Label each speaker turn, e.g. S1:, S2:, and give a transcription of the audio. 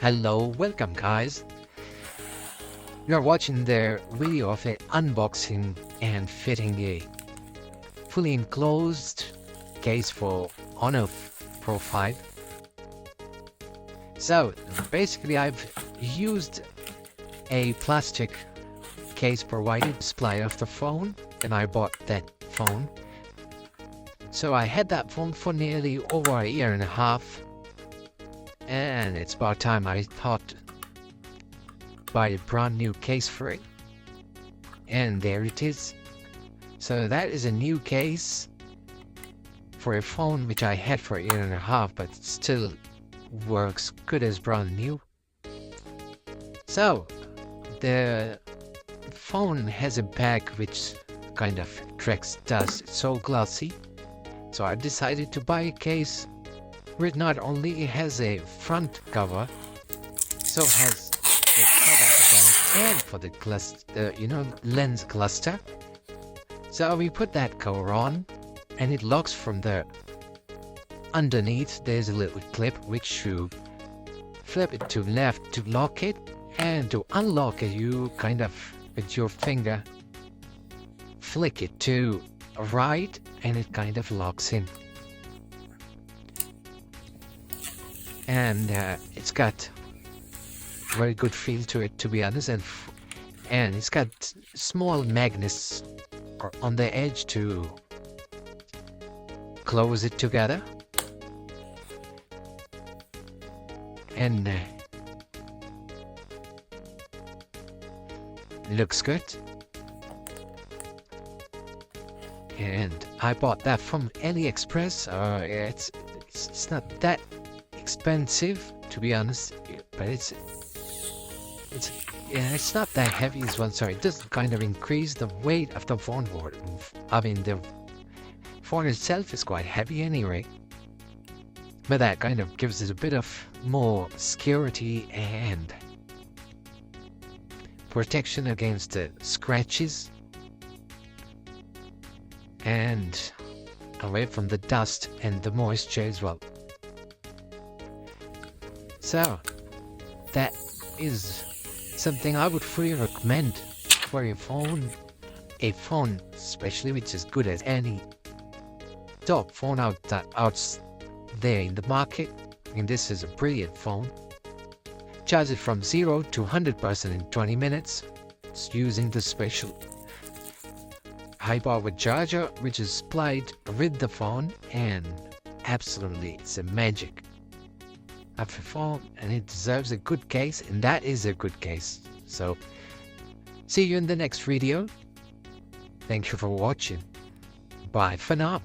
S1: Hello, welcome guys. You're watching the video of an unboxing and fitting a fully enclosed case for Honor Pro 5. So basically I've used a plastic case provided display of the phone, and I bought that phone. So I had that phone for nearly over a year and a half, and it's about time I thought buy a brand new case for it. And there it is. So that is a new case for a phone which I had for a year and a half, but still works good as brand new. So the phone has a back which kind of attracts dust. It's so glossy. So I decided to buy a case where not only it has a front cover, so has the cover about and for the cluster, lens cluster. So we put that cover on, and it locks from the underneath. There's a little clip which you flip it to left to lock it, and to unlock it you kind of with your finger flick it to right, and it kind of locks in. And it's got very good feel to it, to be honest, and it's got small magnets on the edge to close it together. And looks good. And I bought that from AliExpress. It's not that expensive, to be honest, but it's not that heavy as well. Sorry, it does kind of increase the weight of the phone board. I mean, the phone itself is quite heavy anyway, but that kind of gives it a bit of more security and protection against the scratches and away from the dust and the moisture as well. So that is something I would fully recommend for a phone especially which is good as any top phone out there in the market. And this is a brilliant phone. Charge it from 0 to 100% in 20 minutes. It's using the special high power charger which is supplied with the phone, and absolutely it's a magic of a phone, and it deserves a good case, and that is a good case. So see you in the next video. Thank you for watching. Bye for now.